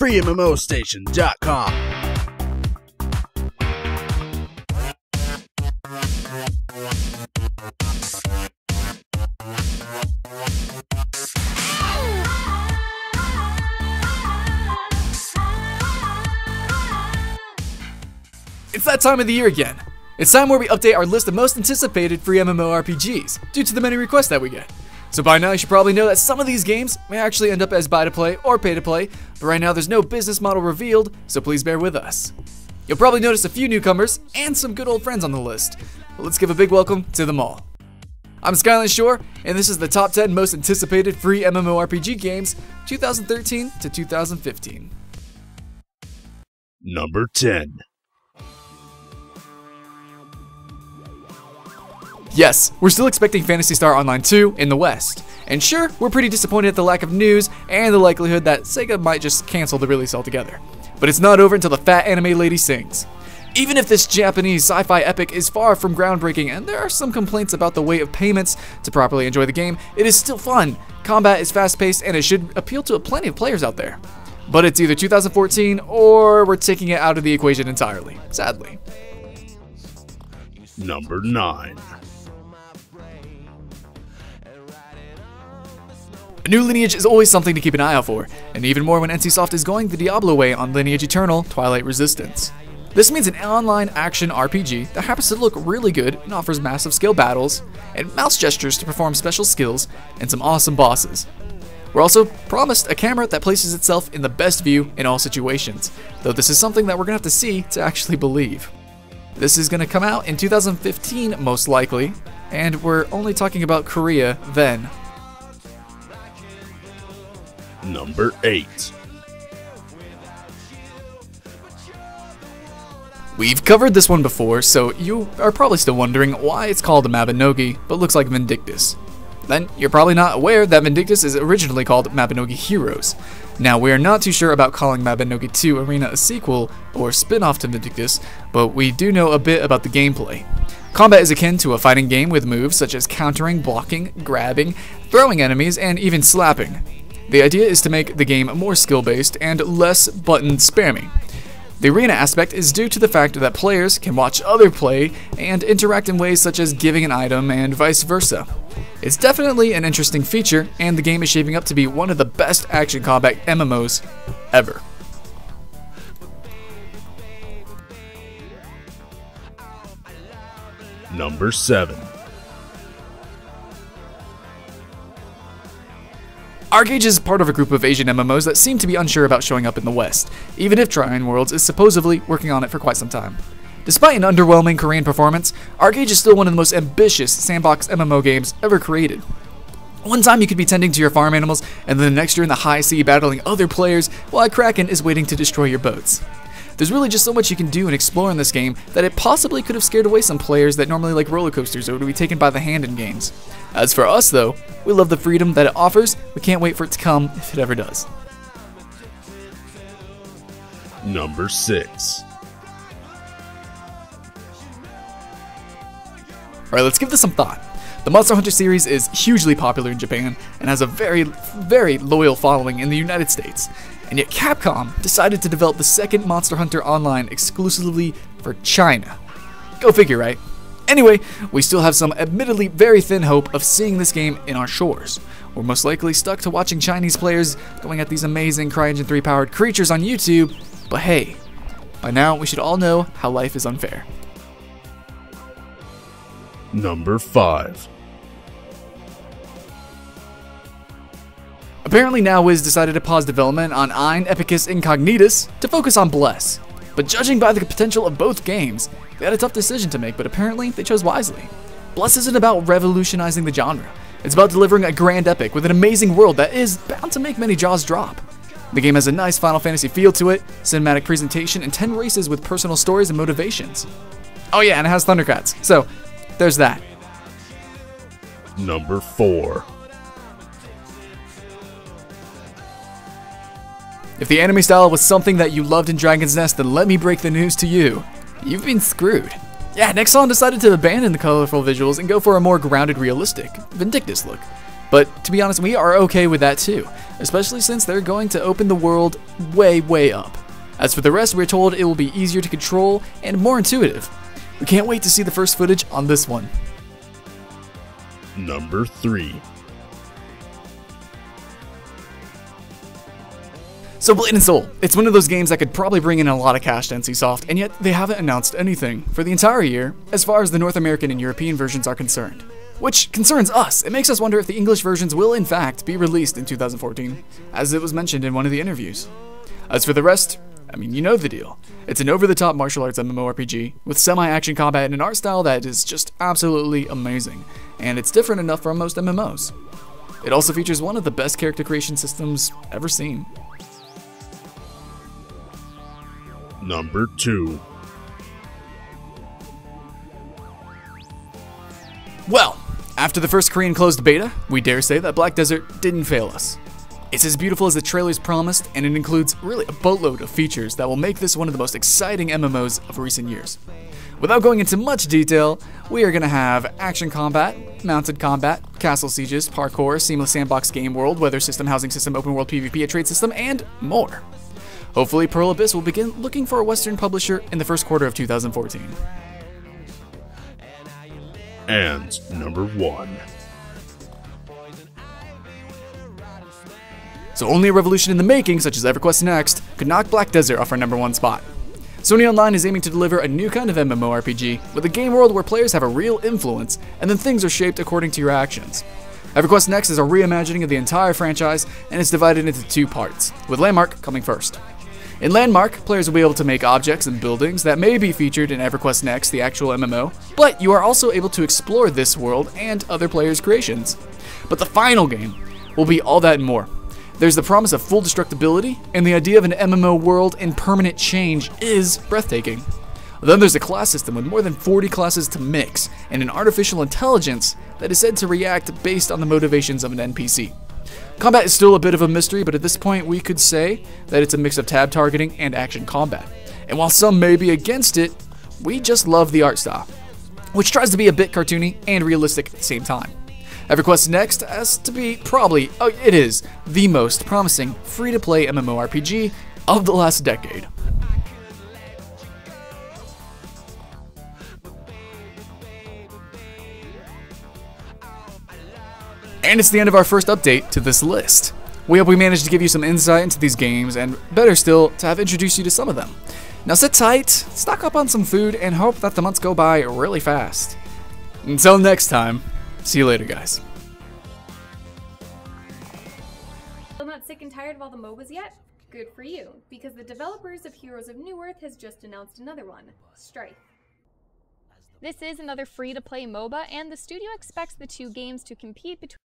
FreeMMOStation.com. It's that time of the year again. It's time where we update our list of most anticipated free MMORPGs due to the many requests that we get. So by now you should probably know that some of these games may actually end up as buy to play or pay to play, but right now there's no business model revealed, so please bear with us. You'll probably notice a few newcomers and some good old friends on the list, but let's give a big welcome to them all. I'm Skylent, and this is the top 10 most anticipated free MMORPG games 2013 to 2015. Number 10. Yes, we're still expecting Phantasy Star Online 2 in the West. And sure, we're pretty disappointed at the lack of news and the likelihood that Sega might just cancel the release altogether. But it's not over until the fat anime lady sings. Even if this Japanese sci-fi epic is far from groundbreaking and there are some complaints about the weight of payments to properly enjoy the game, it is still fun. Combat is fast-paced and it should appeal to plenty of players out there. But it's either 2014 or we're taking it out of the equation entirely, sadly. Number 9. A new Lineage is always something to keep an eye out for, and even more when NCSoft is going the Diablo way on Lineage Eternal Twilight Resistance. This means an online action RPG that happens to look really good and offers massive scale battles, and mouse gestures to perform special skills, and some awesome bosses. We're also promised a camera that places itself in the best view in all situations, though this is something that we're going to have to see to actually believe. This is going to come out in 2015 most likely, and we're only talking about Korea then. Number 8. We've covered this one before, so you are probably still wondering why it's called a Mabinogi, but looks like Vindictus. Then you're probably not aware that Vindictus is originally called Mabinogi Heroes. Now, we are not too sure about calling Mabinogi 2 Arena a sequel or spin-off to Vindictus, but we do know a bit about the gameplay. Combat is akin to a fighting game with moves such as countering, blocking, grabbing, throwing enemies, and even slapping. The idea is to make the game more skill-based and less button spammy. The arena aspect is due to the fact that players can watch others play and interact in ways such as giving an item and vice versa. It's definitely an interesting feature, and the game is shaping up to be one of the best action combat MMOs ever. Number 7. ArcheAge is part of a group of Asian MMOs that seem to be unsure about showing up in the West, even if TRION Worlds is supposedly working on it for quite some time. Despite an underwhelming Korean performance, ArcheAge is still one of the most ambitious sandbox MMO games ever created. One time you could be tending to your farm animals, and then the next you're in the high sea battling other players while a kraken is waiting to destroy your boats. There's really just so much you can do and explore in this game that it possibly could have scared away some players that normally like roller coasters or would be taken by the hand in games. As for us though, we love the freedom that it offers, we can't wait for it to come if it ever does. Number 6. Alright, let's give this some thought. The Monster Hunter series is hugely popular in Japan and has a very, very loyal following in the United States. And yet Capcom decided to develop the second Monster Hunter Online exclusively for China. Go figure, right? Anyway, we still have some admittedly very thin hope of seeing this game in our shores. We're most likely stuck to watching Chinese players going at these amazing CryEngine 3 powered creatures on YouTube, but hey, by now we should all know how life is unfair. Number 5. Apparently now Wiz decided to pause development on Ein Epicus Incognitus to focus on Bless. But judging by the potential of both games, they had a tough decision to make, but apparently they chose wisely. Bless isn't about revolutionizing the genre. It's about delivering a grand epic with an amazing world that is bound to make many jaws drop. The game has a nice Final Fantasy feel to it, cinematic presentation, and 10 races with personal stories and motivations. Oh yeah, and it has Thundercats, so there's that. Number 4. If the anime style was something that you loved in Dragon's Nest, then let me break the news to you. You've been screwed. Yeah, Nexon decided to abandon the colorful visuals and go for a more grounded, realistic, Vindictus look. But to be honest, we are okay with that too, especially since they're going to open the world way up. As for the rest, we're told it will be easier to control and more intuitive. We can't wait to see the first footage on this one. Number 3. So Blade and Soul, it's one of those games that could probably bring in a lot of cash to NCSoft, and yet they haven't announced anything for the entire year as far as the North American and European versions are concerned. Which concerns us. It makes us wonder if the English versions will in fact be released in 2014, as it was mentioned in one of the interviews. As for the rest, I mean, you know the deal. It's an over-the-top martial arts MMORPG with semi-action combat and an art style that is just absolutely amazing, and it's different enough from most MMOs. It also features one of the best character creation systems ever seen. Number 2. Well, after the first Korean closed beta, we dare say that Black Desert didn't fail us. It's as beautiful as the trailers promised, and it includes really a boatload of features that will make this one of the most exciting MMOs of recent years. Without going into much detail, we are going to have action combat, mounted combat, castle sieges, parkour, seamless sandbox game world, weather system, housing system, open world PvP, a trade system, and more. Hopefully, Pearl Abyss will begin looking for a Western publisher in the first quarter of 2014. And number 1. So only a revolution in the making, such as EverQuest Next, could knock Black Desert off our number 1 spot. Sony Online is aiming to deliver a new kind of MMORPG, with a game world where players have a real influence, and then things are shaped according to your actions. EverQuest Next is a reimagining of the entire franchise, and it's divided into 2 parts, with Landmark coming first. In Landmark, players will be able to make objects and buildings that may be featured in EverQuest Next, the actual MMO, but you are also able to explore this world and other players' creations. But the final game will be all that and more. There's the promise of full destructibility, and the idea of an MMO world in permanent change is breathtaking. Then there's a class system with more than 40 classes to mix, and an artificial intelligence that is said to react based on the motivations of an NPC. Combat is still a bit of a mystery, but at this point we could say that it's a mix of tab targeting and action combat. And while some may be against it, we just love the art style, which tries to be a bit cartoony and realistic at the same time. EverQuest Next has to be it is the most promising free-to-play MMORPG of the last decade. And it's the end of our first update to this list. We hope we managed to give you some insight into these games, and better still, to have introduced you to some of them. Now sit tight, stock up on some food, and hope that the months go by really fast. Until next time, see you later, guys. Still not sick and tired of all the MOBAs yet? Good for you, because the developers of Heroes of Newerth has just announced another one, Strife. This is another free-to-play MOBA, and the studio expects the 2 games to compete between